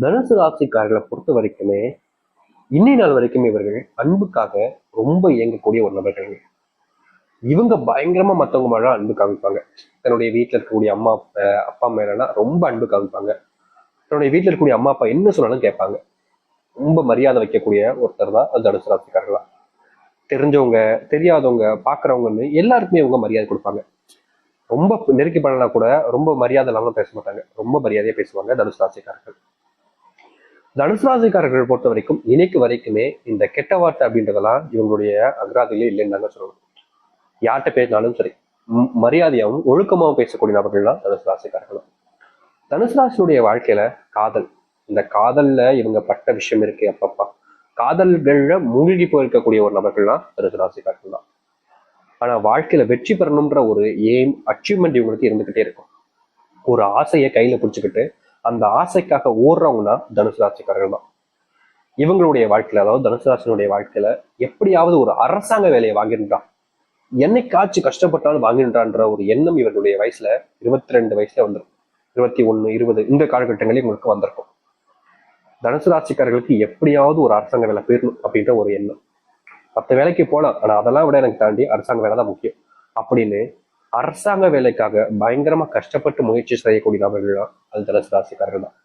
தனுசு ராசிக்காரர்களை பொறுத்த வரைக்குமே இன்னை நாள் வரைக்குமே இவர்கள் அன்புக்காக ரொம்ப இயங்கக்கூடிய ஒரு நபர்கள். இவங்க பயங்கரமா மத்தவங்க மேல அன்பு காமிப்பாங்க. தன்னுடைய வீட்டுல இருக்கக்கூடிய அப்பா மேலாம் ரொம்ப அன்பு காமிப்பாங்க. தன்னுடைய வீட்டுல இருக்கக்கூடிய அம்மா அப்பா என்ன சொன்னாலும் கேட்பாங்க. ரொம்ப மரியாதை வைக்கக்கூடிய ஒருத்தர் தான் அது தனுசு ராசிக்காரர்களா. தெரிஞ்சவங்க தெரியாதவங்க பாக்குறவங்கன்னு எல்லாருக்குமே இவங்க மரியாதை கொடுப்பாங்க. ரொம்ப நெருக்கி பண்ணனா கூட ரொம்ப மரியாதை இல்லாம பேச மாட்டாங்க. ரொம்ப மரியாதையா பேசுவாங்க தனுசு ராசிக்காரர்கள். தனுசு ராசிக்காரர்கள் பொறுத்த வரைக்கும் இன்னைக்கு வரைக்குமே இந்த கெட்ட வார்த்தை அப்படின்றதெல்லாம் இவங்களுடைய அகராதிலே இல்லைன்னு தாங்க சொல்லணும். யார்கிட்ட பேசினாலும் சரி மரியாதையாகவும் ஒழுக்கமாகவும் பேசக்கூடிய நபர்கள் தான் தனுசு ராசிக்காரர்கள். தனுசு ராசியுடைய வாழ்க்கையில காதல், இந்த காதல்ல இவங்க பட்ட விஷயம் இருக்கு. அப்பப்பா காதல்கள்ல மூழ்கி போயிருக்கக்கூடிய ஒரு நபர்கள்லாம் தனுசு ராசிக்காரர்கள் தான். ஆனா வாழ்க்கையில வெற்றி பெறணும்ன்ற ஒரு எய்ம் அச்சீவ்மெண்ட் இவங்களுக்கு இருந்துகிட்டே இருக்கும். ஒரு ஆசையை கையில பிடிச்சுக்கிட்டு அந்த ஆசைக்காக ஓடுறவங்கன்னா தனுசு ராசிக்காரர்கள் தான். இவங்களுடைய வாழ்க்கையில, அதாவது தனுசு ராசினுடைய வாழ்க்கையில எப்படியாவது ஒரு அரசாங்க வேலையை வாங்கிருந்தான், என்னைக்காச்சும் கஷ்டப்பட்டாலும் வாங்கின்றான்ற ஒரு எண்ணம் இவர்களுடைய வயசுல 22 வயசுல வந்துடும். 21, 20 இந்த காலகட்டங்களில் உங்களுக்கு வந்திருக்கும். தனுசு ராசிக்காரர்களுக்கு எப்படியாவது ஒரு அரசாங்க வேலை போயிடணும் அப்படின்ற ஒரு எண்ணம். 10 வேலைக்கு போகலாம், ஆனா அதெல்லாம் விட எனக்கு தாண்டி அரசாங்க வேலை தான் முக்கியம் அப்படின்னு அரசாங்க வேலைக்காக பயங்கரமா கஷ்டப்பட்டு முயற்சி செய்யக்கூடிய நபர்கள் தான் அது தனுசு ராசிக்காரர்கள் தான்.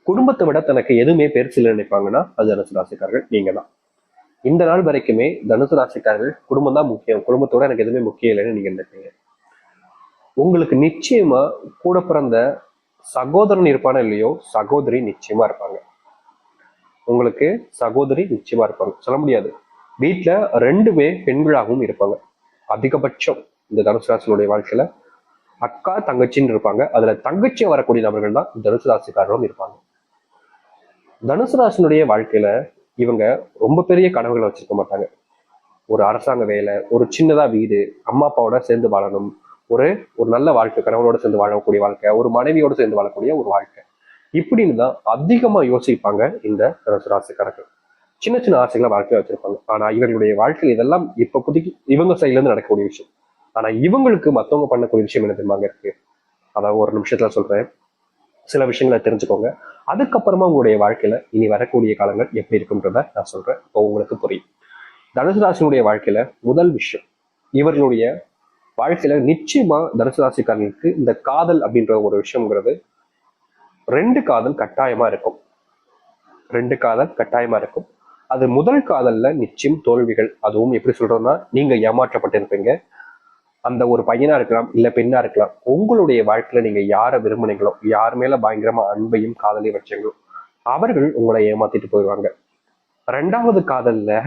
குடும்பத்தை விட தனக்கு எதுவுமே பெருசு நினைப்பாங்கன்னா அது தனுசு ராசிக்காரர்கள் நீங்க தான். இந்த நாள் வரைக்குமே தனுசு ராசிக்காரர்கள் குடும்பம் தான் முக்கியம், குடும்பத்தோட எனக்கு எதுவுமே முக்கியம் இல்லைன்னு நீங்க நினைப்பீங்க. உங்களுக்கு நிச்சயமா கூட பிறந்த சகோதரன் இருப்பானோ இல்லையோ, சகோதரி நிச்சயமா இருப்பாங்க. உங்களுக்கு சகோதரி நிச்சயமா இருப்பாங்க, சொல்ல முடியாது. வீட்டுல 2 பெண்களாகவும் இருப்பாங்க அதிகபட்சம். இந்த தனுசு ராசினுடைய வாழ்க்கையில அக்கா தங்கச்சின்னு இருப்பாங்க. அதுல தங்கச்சியா வரக்கூடிய நபர்கள் தான் தனுசு ராசிக்காரர்களும் இருப்பாங்க. தனுசு ராசினுடைய வாழ்க்கையில இவங்க ரொம்ப பெரிய கனவுகளை வச்சிருக்க மாட்டாங்க. ஒரு அரசாங்க வேலை, ஒரு சின்னதா வீடு, அம்மா அப்பாவோட சேர்ந்து வாழணும், ஒரு ஒரு நல்ல வாழ்க்கை, கணவனோட சேர்ந்து வாழக்கூடிய வாழ்க்கை, ஒரு மனைவியோட சேர்ந்து வாழக்கூடிய ஒரு வாழ்க்கை, இப்படின்னு தான் அதிகமா யோசிப்பாங்க இந்த தனுசு ராசிக்காரர்கள். சின்ன சின்ன ஆசைகளை வாழ்க்கையை வச்சிருப்பாங்க. ஆனா இவங்களுடைய வாழ்க்கையில் இதெல்லாம் இப்ப புதுக்கி இவங்க சைட்ல இருந்து நடக்கக்கூடிய விஷயம். ஆனா இவங்களுக்கு மத்தவங்க பண்ணக்கூடிய விஷயம் என்ன தெரியுமாங்க இருக்கு. அதாவது ஒரு நிமிஷத்துல சொல்றேன், சில விஷயங்களை தெரிஞ்சுக்கோங்க. அதுக்கப்புறமா உங்களுடைய வாழ்க்கையில இனி வரக்கூடிய காலங்கள் எப்படி இருக்குன்றத நான் சொல்றேன், இப்போ உங்களுக்கு புரியும். தனுசு ராசினுடைய வாழ்க்கையில முதல் விஷயம், இவர்களுடைய வாழ்க்கையில நிச்சயமா தனுசு ராசிக்காரர்களுக்கு இந்த காதல் அப்படின்ற ஒரு விஷயம்ங்கிறது 2 காதல் கட்டாயமா இருக்கும். 2 காதல் கட்டாயமா இருக்கும். அது முதல் காதல்ல நிச்சயம் தோல்விகள். அதுவும் எப்படி சொல்றோம்னா, நீங்க ஏமாற்றப்பட்டிருப்பீங்க. அந்த ஒரு பையனா இருக்கலாம், இல்ல பெண்ணா இருக்கலாம். உங்களுடைய வாழ்க்கையில நீங்க யாரை விரும்புனீங்களோ, யார் மேல பயங்கரமா அன்பையும் காதலையும் வச்சீங்களோ அவர்கள் உங்களை ஏமாத்திட்டு போயிடுவாங்க. 2வது காதல்ல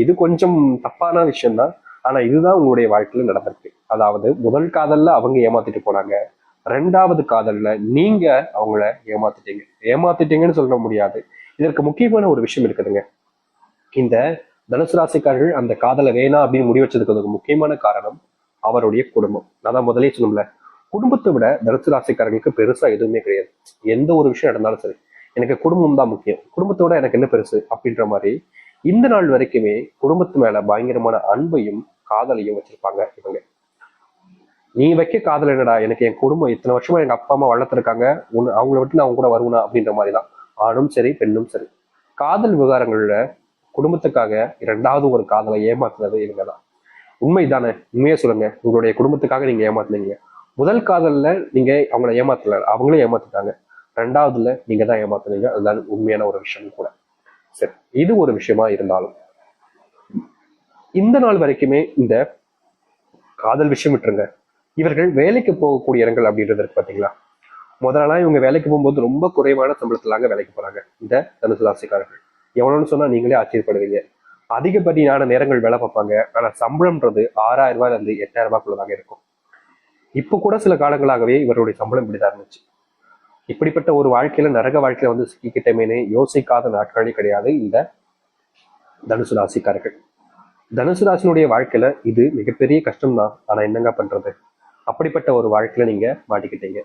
இது கொஞ்சம் தப்பான விஷயம்தான். ஆனா இதுதான் உங்களுடைய வாழ்க்கையில நடந்திருக்கு. அதாவது முதல் காதல்ல அவங்க ஏமாத்திட்டு போனாங்க, 2வது காதல்ல நீங்க அவங்கள ஏமாத்திட்டீங்கன்னு சொல்ல முடியாது. இதற்கு முக்கியமான ஒரு விஷயம் இருக்குதுங்க. இந்த தனுசு ராசிக்காரர்கள் அந்த காதலை வேணாம் அப்படின்னு முடிவு வச்சதுக்கு முக்கியமான காரணம் அவருடைய குடும்பம். நான் தான் முதலே சொன்னோம்ல, குடும்பத்தை விட தனுசு ராசிக்காரர்களுக்கு பெருசா எதுவுமே கிடையாது. எந்த ஒரு விஷயம் நடந்தாலும் சரி, எனக்கு குடும்பம் தான் முக்கியம், குடும்பத்தோட எனக்கு என்ன பெருசு அப்படின்ற மாதிரி இந்த நாள் வரைக்குமே குடும்பத்து மேல பயங்கரமான அன்பையும் காதலையும் வச்சிருப்பாங்க இவங்க. நீ வைக்க காதல் என்னடா, எனக்கு என் குடும்பம் இத்தனை வருஷமா எங்க அப்பா அம்மா வளர்த்துருக்காங்க, அவங்கள விட்டு நான் அவங்க கூட வருவேனா அப்படின்ற மாதிரிதான். ஆணும் சரி பெண்ணும் சரி, காதல் விவகாரங்கள்ல குடும்பத்துக்காக 2வது ஒரு காதலை ஏமாத்துறது இவங்கதான். உண்மைதானே? உண்மையா சொல்லுங்க, உங்களுடைய குடும்பத்துக்காக நீங்க ஏமாத்துனீங்க. முதல் காதல்ல நீங்க அவங்கள ஏமாத்தல, அவங்களே ஏமாத்திட்டாங்க. 2வதுல நீங்க தான் ஏமாத்துனீங்க. அதுதான் உண்மையான ஒரு விஷயம் கூட. சரி, இது ஒரு விஷயமா இருந்தாலும் இந்த நாள் வரைக்குமே இந்த காதல் விஷயம் விட்டுருங்க. இவர்கள் வேலைக்கு போகக்கூடிய இடங்கள் அப்படின்றது இருக்கு பாத்தீங்களா. முதலெல்லாம் இவங்க வேலைக்கு போகும்போது ரொம்ப குறைவான சம்பளத்திலாங்க வேலைக்கு போறாங்க இந்த தனுசு ராசிக்காரர்கள். எவ்வளவுன்னு சொன்னா நீங்களே ஆச்சரியப்படுவீங்க. அதிகப்படியான நேரங்கள் வேலை பார்ப்பாங்க. ஆனா சம்பளம்ன்றது 6000 ரூபாயில இருந்து 8000 ரூபாய்க்குள்ளதாங்க இருக்கும். இப்ப கூட சில காலங்களாகவே இவருடைய சம்பளம் இப்படிதான் இருந்துச்சு. இப்படிப்பட்ட ஒரு வாழ்க்கையில நரக வாழ்க்கையில வந்து சிக்கிக்கிட்டமேனே யோசிக்காத நாட்களே கிடையாது இந்த தனுசு ராசிக்காரர்கள். தனுசு ராசினுடைய வாழ்க்கையில இது மிகப்பெரிய கஷ்டம் தான். ஆனா என்னங்க பண்றது, அப்படிப்பட்ட ஒரு வாழ்க்கையில நீங்க மாட்டிக்கிட்டீங்க.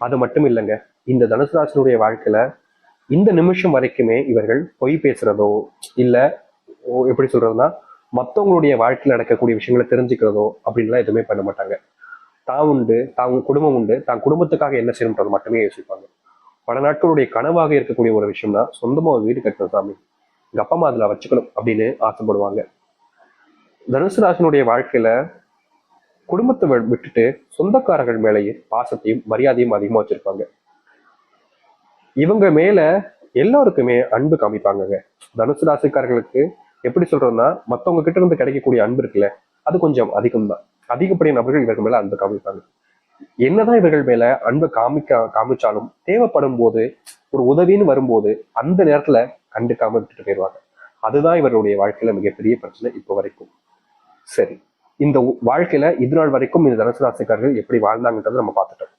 அது மட்டும் இல்லைங்க, இந்த தனுசு ராசினுடைய வாழ்க்கையில இந்த நிமிஷம் வரைக்குமே இவர்கள் பொய் பேசுறதோ இல்ல எப்படி சொல்றதுன்னா மற்றவங்களுடைய வாழ்க்கையில் நடக்கக்கூடிய விஷயங்களை தெரிஞ்சுக்கிறதோ அப்படின்லாம் எதுவுமே பண்ண மாட்டாங்க. தான் உண்டு, தான் குடும்பம் உண்டு, தான் குடும்பத்துக்காக என்ன செய்யணுன்றது மட்டுமே யோசிப்பாங்க. பல நாட்களுடைய கனவாக இருக்கக்கூடிய ஒரு விஷயம்னா சொந்தமா ஒரு வீடு கட்டணும் சாமி, எங்க அப்பா அம்மா அதுல வச்சுக்கணும் அப்படின்னு ஆசைப்படுவாங்க. தனுசு ராசினுடைய வாழ்க்கையில குடும்பத்தை விட்டுட்டு சொந்தக்காரர்கள் மேலேயே பாசத்தையும் மரியாதையும் அதிகமா வச்சிருப்பாங்க. இவங்க மேல எல்லாருக்குமே அன்பு காமிப்பாங்கங்க. தனுசு ராசிக்காரர்களுக்கு எப்படி சொல்றதுன்னா, மத்தவங்க கிட்ட இருந்து கிடைக்கக்கூடிய அன்பு இருக்குல்ல, அது கொஞ்சம் அதிகம் தான். அதிகப்படிய நபர்கள் இவர்கள் மேல அன்பு காமிப்பாங்க. என்னதான் இவர்கள் மேல அன்பை காமிச்சாலும் தேவைப்படும் போது, ஒரு உதவின்னு வரும்போது அந்த நேரத்துல கண்டுக்காம விட்டுட்டு போயிடுவாங்க. அதுதான் இவருடைய வாழ்க்கையில மிகப்பெரிய பிரச்சனை இப்போ வரைக்கும். சரி, இந்த வாழ்க்கையில இது நாள் வரைக்கும் இந்த தனுசு ராசிக்காரர்கள் எப்படி வாழ்ந்தாங்கன்றதை நம்ம பார்த்துட்டோம்.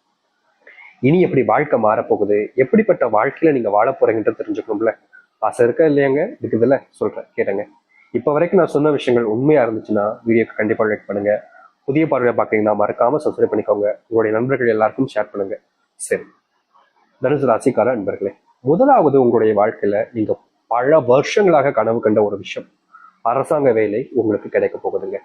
இனி எப்படி வாழ்க்கை மாறப்போகுது, எப்படிப்பட்ட வாழ்க்கையில நீங்க வாழ போறீங்கன்றது தெரிஞ்சுக்கணும்ல. ஆசை இருக்கா இல்லையாங்க? இருக்குதுல்ல, சொல்றேன் கேளுங்க. இப்ப வரைக்கும் நான் சொன்ன விஷயங்கள் உண்மையா இருந்துச்சுன்னா வீடியோக்கு கண்டிப்பா லைக் பண்ணுங்க. புதிய பார்வையை பார்க்கறீங்கன்னா மறக்காம சப்ஸ்கிரைப் பண்ணிக்கோங்க. உங்களுடைய நண்பர்கள் எல்லாருக்கும் ஷேர் பண்ணுங்க. சரி, தனுசு ராசிக்கார நண்பர்களே, முதலாவது உங்களுடைய வாழ்க்கையில நீங்க பல வருஷங்களாக கனவு கண்ட ஒரு விஷயம், அரசாங்க வேலை உங்களுக்கு கிடைக்க போகுதுங்க.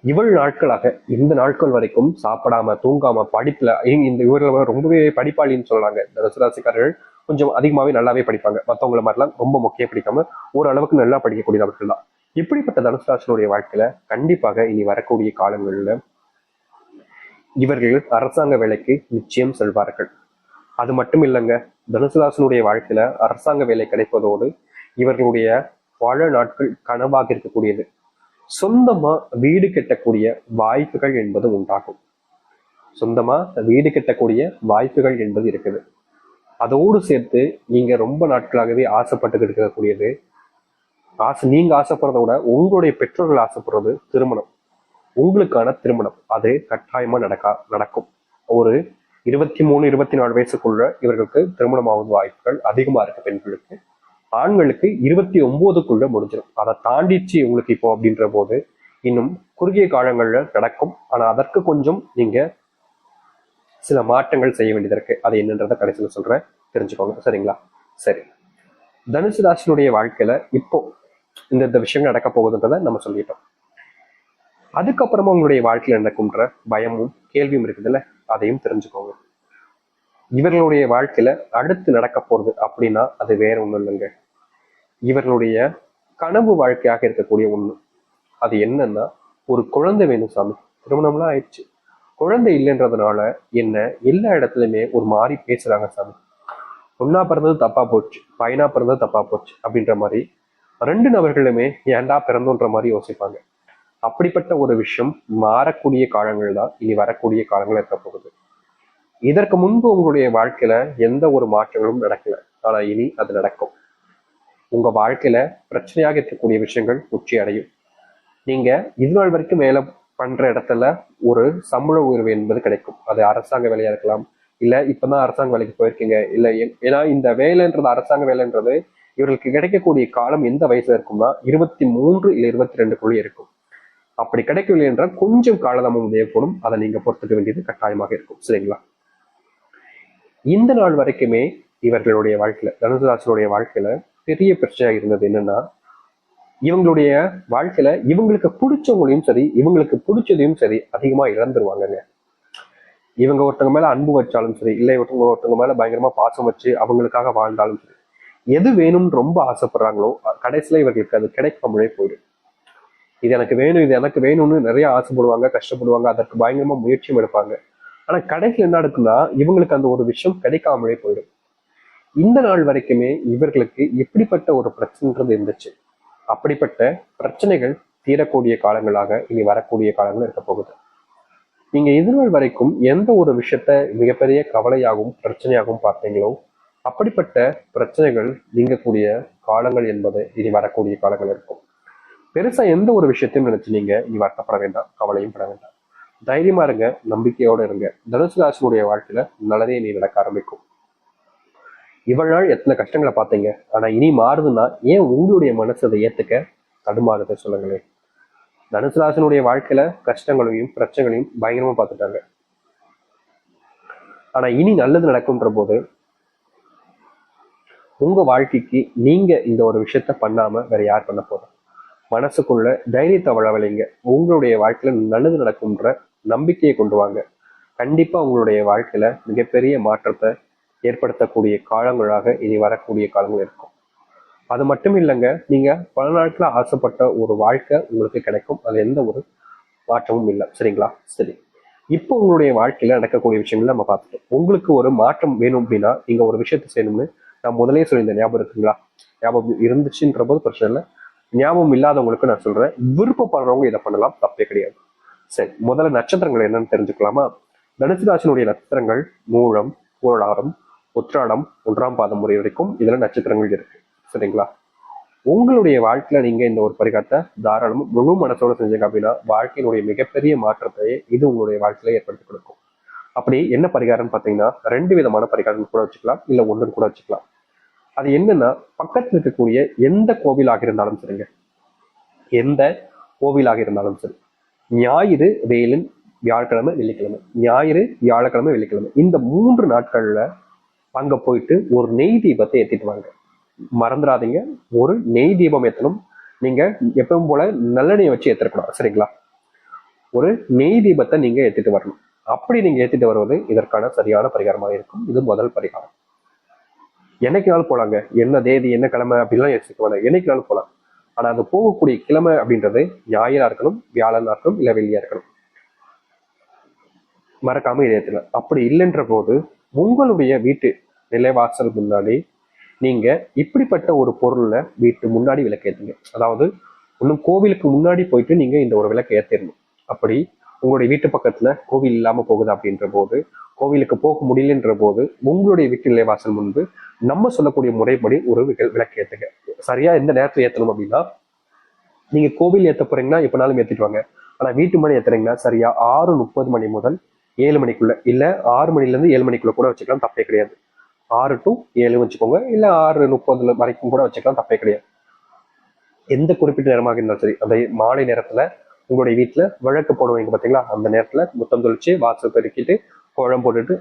இவ்வளவு நாட்களாக இந்த நாட்கள் வரைக்கும் சாப்பிடாம தூங்காம படிப்புல இந்த இவர்கள் ரொம்பவே படிப்பாளின்னு சொல்லலாங்க. தனுசு ராசிக்காரர்கள் கொஞ்சம் அதிகமாவே நல்லாவே படிப்பாங்க. மற்றவங்களை மாதிரிலாம் ரொம்ப முக்கிய படிக்காம ஓரளவுக்கு நல்லா படிக்கக்கூடியவர்கள் தான். இப்படிப்பட்ட தனுசு ராசினுடைய வாழ்க்கையில கண்டிப்பாக இனி வரக்கூடிய காலங்களில் இவர்கள் அரசாங்க வேலைக்கு நிச்சயம் செல்வார்கள். அது மட்டும் இல்லைங்க, தனுசு ராசினுடைய வாழ்க்கையில அரசாங்க வேலை கிடைப்பதோடு இவர்களுடைய பல நாட்கள் கனவாக இருக்கக்கூடியது சொந்தமா வீடு கட்டக்கூடிய வாய்ப்புகள் என்பது உண்டாகும். சொந்தமா வீடு கட்டக்கூடிய வாய்ப்புகள் என்பது இருக்குது. அதோடு சேர்த்து நீங்க ரொம்ப நாட்களாகவே ஆசைப்பட்டு இருக்கக்கூடியது, நீங்க ஆசைப்படுறத விட உங்களுடைய பெற்றோர்கள் ஆசைப்படுறது திருமணம். உங்களுக்கான திருமணம் அது கட்டாயமா நடக்கும். ஒரு 23, 24 வயசுக்குள்ள இவர்களுக்கு திருமணம் ஆகும் வாய்ப்புகள் அதிகமா இருக்கு பெண்களுக்கு. ஆண்களுக்கு 29க்குள்ள முடிஞ்சிடும். அதை தாண்டிச்சு உங்களுக்கு இப்போ அப்படின்ற போது இன்னும் குறுகிய காலங்கள்ல நடக்கும். ஆனா அதற்கு கொஞ்சம் நீங்க சில மாற்றங்கள் செய்ய வேண்டியது இருக்கு. அது என்னன்றதை கடைசியில் சொல்றேன், தெரிஞ்சுக்கோங்க. சரிங்களா? சரி, தனுசு ராசினுடைய வாழ்க்கையில இப்போ இந்த விஷயங்கள் நடக்க போகுதுன்றதை நம்ம சொல்லிட்டோம். அதுக்கப்புறமா உங்களுடைய வாழ்க்கையில நடக்கும்ன்ற பயமும் கேள்வியும் இருக்குதுல்ல, அதையும் தெரிஞ்சுக்கோங்க. இவர்களுடைய வாழ்க்கையில அடுத்து நடக்க போறது அப்படின்னா அது வேற ஒண்ணும் இல்லைங்க, இவர்களுடைய கனவு வாழ்க்கையாக இருக்கக்கூடிய ஒண்ணு. அது என்னன்னா, ஒரு குழந்தை வேணும் சாமி. திருமணம்லாம் ஆயிடுச்சு, குழந்தை இல்லைன்றதுனால என்ன எல்லா இடத்துலயுமே ஒரு மாதிரி பேசுறாங்க சாமி. பொண்ணா பிறந்தது தப்பா போச்சு, பையனா பிறந்தது தப்பா போச்சு அப்படின்ற மாதிரி 2 நபர்களுமே ஏன்டா பிறந்தோன்ற மாதிரி யோசிப்பாங்க. அப்படிப்பட்ட ஒரு விஷயம் மாறக்கூடிய காலங்கள் தான் இனி வரக்கூடிய காலங்கள் இருக்க போகுது. இதற்கு முன்பு உங்களுடைய வாழ்க்கையில எந்த ஒரு மாற்றங்களும் நடக்கல, ஆனா இனி அது நடக்கும். உங்க வாழ்க்கையில பிரச்சனையாக இருக்கக்கூடிய விஷயங்கள் உச்சி அடையும். நீங்க இது நாள் வரைக்கும் வேலை பண்ற இடத்துல ஒரு சம்பள உயர்வு என்பது கிடைக்கும். அது அரசாங்க வேலையா இருக்கலாம், இல்ல இப்பதான் அரசாங்க வேலைக்கு போயிருக்கீங்க, இல்ல ஏன்னா இந்த வேலைன்றது அரசாங்க வேலைன்றது இவர்களுக்கு கிடைக்கக்கூடிய காலம் எந்த வயசுல இருக்கும்னா 23 இல்ல 22க்குள்ளே இருக்கும். அப்படி கிடைக்கவில்லை என்றால் கொஞ்சம் காலதாமம் தேவைப்படும். அதை நீங்க பொறுத்துக்க வேண்டியது கட்டாயமாக இருக்கும். சரிங்களா? இந்த நாள் வரைக்குமே இவர்களுடைய வாழ்க்கையில, தனுசு ராசியுடைய வாழ்க்கையில பெரிய பிரச்சனையாக இருந்தது என்னன்னா, இவங்களுடைய வாழ்க்கையில இவங்களுக்கு பிடிச்சவங்களையும் சரி இவங்களுக்கு பிடிச்சதையும் சரி அதிகமா இழந்துருவாங்கங்க. இவங்க ஒருத்தவங்க மேல அன்பு வச்சாலும் சரி, இல்லை ஒருத்தவங்க மேல பயங்கரமா பாசம் வச்சு அவங்களுக்காக வாழ்ந்தாலும் சரி, எது வேணும்னு ரொம்ப ஆசைப்படுறாங்களோ கடைசியில இவர்களுக்கு அது கிடைக்காமலே போயிடும். இது எனக்கு வேணும், இது எனக்கு வேணும்னு நிறைய ஆசைப்படுவாங்க, கஷ்டப்படுவாங்க, அதற்கு பயங்கரமா முயற்சியும் எடுப்பாங்க. ஆனா கடைசியில் என்ன நடக்குன்னா இவங்களுக்கு அந்த ஒரு விஷயம் கிடைக்காமலே போயிடும். இந்த நாள் வரைக்குமே இவர்களுக்கு எப்படிப்பட்ட ஒரு பிரச்சனைன்றது இருந்துச்சு, அப்படிப்பட்ட பிரச்சனைகள் தீரக்கூடிய காலங்களாக இனி வரக்கூடிய காலங்கள் இருக்க போகுது. நீங்க இதுநாள் வரைக்கும் எந்த ஒரு விஷயத்த மிகப்பெரிய கவலையாகவும் பிரச்சனையாகவும் பார்த்தீங்களோ அப்படிப்பட்ட பிரச்சனைகள் நீங்கக்கூடிய காலங்கள் என்பது இனி வரக்கூடிய காலங்கள் இருக்கும். பெருசா எந்த ஒரு விஷயத்தையும் நினைச்சு நீங்க இனி வருத்தப்பட வேண்டாம், கவலையும் பட வேண்டாம். தைரியமா இருங்க, நம்பிக்கையோட இருங்க. தனுசு ராசினுடைய வாழ்க்கையில நல்லதே நீ நடக்க ஆரம்பிக்கும். இவ்வளவு நாள் எத்தனை கஷ்டங்களை பார்த்தீங்க, ஆனா இனி மாறுதுன்னா ஏன் உங்களுடைய மனசு அதை ஏத்துக்க தடுமாறுதை சொல்லுங்களேன். தனுசு ராசினுடைய வாழ்க்கையில கஷ்டங்களையும் பிரச்சனைகளையும் பயங்கரமா பார்த்துட்டாங்க. ஆனா இனி நல்லது நடக்கும்ன்ற போது உங்க வாழ்க்கைக்கு நீங்க இந்த ஒரு விஷயத்த பண்ணாம வேற யார் பண்ண போறோம்? மனசுக்குள்ள தைரியத்தை வளவலைங்க. உங்களுடைய வாழ்க்கையில நல்லது நடக்கும்ன்ற நம்பிக்கையை கொண்டு வாங்க. கண்டிப்பா உங்களுடைய வாழ்க்கையில மிகப்பெரிய மாற்றத்தை ஏற்படுத்தக்கூடிய காலங்களாக இனி வரக்கூடிய காலங்கள் இருக்கும். அது மட்டும் இல்லைங்க, நீங்க பல நாட்கள ஆசைப்பட்ட ஒரு வாழ்க்கை உங்களுக்கு கிடைக்கும். அது எந்த ஒரு மாற்றமும் இல்லை. சரிங்களா? சரி, இப்போ உங்களுடைய வாழ்க்கையில நடக்கக்கூடிய விஷயங்கள் நம்ம பார்த்துட்டோம். உங்களுக்கு ஒரு மாற்றம் வேணும் அப்படின்னா நீங்க ஒரு விஷயத்தை செய்யணும்னு நான் முதலே சொல்லியிருந்தேன், ஞாபகம் இருக்குங்களா? ஞாபகம் இருந்துச்சுன்ற போது பிரச்சனை இல்லை, ஞாபகம் இல்லாதவங்களுக்கு நான் சொல்றேன். விருப்பப்படுறவங்க இதை பண்ணலாம், தப்பே கிடையாது. சரி, முதல்ல நட்சத்திரங்கள் என்னன்னு தெரிஞ்சுக்கலாமா? தனுசு ராசியினுடைய நட்சத்திரங்கள் மூலம், பூராடம், உத்திராடம், 1ஆம் பாதம் முறை வரைக்கும் இதுல நட்சத்திரங்கள் இருக்கு. சரிங்களா? உங்களுடைய வாழ்க்கையில நீங்க இந்த ஒரு பரிகாரத்தை தாராளமும் முழு மனசோட செஞ்சீங்க அப்படின்னா வாழ்க்கையினுடைய மிகப்பெரிய மாற்றத்தை இது உங்களுடைய வாழ்க்கையில ஏற்படுத்தி கொடுக்கும். அப்படி என்ன பரிகாரம்னு பாத்தீங்கன்னா 2 விதமான பரிகாரம் கூட வச்சுக்கலாம், இல்ல ஒன்று கூட வச்சுக்கலாம். அது என்னன்னா, பக்கத்துல இருக்கக்கூடிய எந்த கோவிலாக இருந்தாலும் சரிங்க, எந்த கோவிலாக இருந்தாலும் சரி, ஞாயிறு, வேலன், வியாழக்கிழமை, வெள்ளிக்கிழமை, ஞாயிறு, வியாழக்கிழமை, வெள்ளிக்கிழமை, இந்த 3 நாட்கள்ல அங்க போயிட்டு ஒரு நெய் தீபத்தை ஏத்திட்டு வாங்க. மறந்துடாதீங்க, ஒரு நெய் தீபம் ஏத்தணும். நீங்க எப்பவும் போல நல்லெண்ணெயை வச்சு ஏத்தக்கூடாது. சரிங்களா? ஒரு நெய் தீபத்தை நீங்க ஏத்திட்டு வரணும். அப்படி நீங்க ஏத்திட்டு வருவது இதற்கான சரியான பரிகாரமாக இருக்கும். இது முதல் பரிகாரம். என்னைக்குனாலும் போலாங்க, என்ன தேதி என்ன கிழமை அப்படின்லாம் யோசிக்க வேணாம், என்னைக்குனாலும் போலாம். ஆனா அது போகக்கூடிய கிழமை அப்படின்றது ஞாயிறா இருக்கணும், வியாழனா இருக்கணும், இல்ல வெள்ளியா இருக்கணும். மறக்காம இதை ஏத்துங்க. அப்படி இல்லைன்ற போது உங்களுடைய வீட்டு நிலைவாசல் முன்னாடி நீங்க இப்படிப்பட்ட ஒரு பொருள்ல வீட்டு முன்னாடி விளக்கு ஏத்துங்க. அதாவது இன்னும் கோவிலுக்கு முன்னாடி போயிட்டு நீங்க இந்த ஒரு விளக்கு ஏத்திடணும். அப்படி உங்களுடைய வீட்டு பக்கத்துல கோவில் இல்லாம போகுது அப்படின்ற போது, கோவிலுக்கு போக முடியலன்ற போது உங்களுடைய வீட்டு நிலைவாசல் முன்பு நம்ம சொல்லக்கூடிய முறைப்படி ஒரு விளக்கு ஏத்துங்க. சரியா எந்த நேரத்துல ஏத்தணும் அப்படின்னா, நீங்க கோவில் ஏத்த போறீங்கன்னா எப்பனாலும் ஏத்திட்டு வாங்க. ஆனா வீட்டு மணி ஏத்துறீங்கன்னா சரியா 6:30 மணி முதல் 7 மணிக்குள்ள, இல்ல 6 மணில இருந்து 7 மணிக்குள்ள கூட வச்சுக்கலாம், தப்பே கிடையாது. 6 to 7 வச்சுக்கோங்க, இல்ல 6:30 வரைக்கும் கூட வச்சுக்கலாம், தப்பே கிடையாது. எந்த குறிப்பிட்ட நேரமாக இருந்தாலும் சரி, அந்த மாலை நேரத்துல உங்களுடைய வீட்டுல விளக்கு போடுவீங்க பாத்தீங்களா, அந்த நேரத்துல முத்தம் தொளிச்சு வாசல் பெருக்கிட்டு கோலம் போட்டுட்டு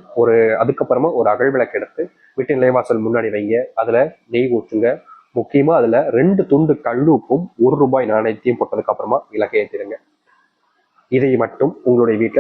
அதுக்கப்புறமா ஒரு அகல் விளக்கு எடுத்து வீட்டு நிலைவாசல் முன்னாடி வைங்க. அதுல நெய் ஊற்றுங்க. முக்கியமா அதுல 2 துண்டு கல்லுப்பும் 1 ரூபாய் நாணயத்தையும் போட்டதுக்கு அப்புறமா விளக்கை ஏற்றிடுங்க. இதை மட்டும் உங்களுடைய வீட்டுல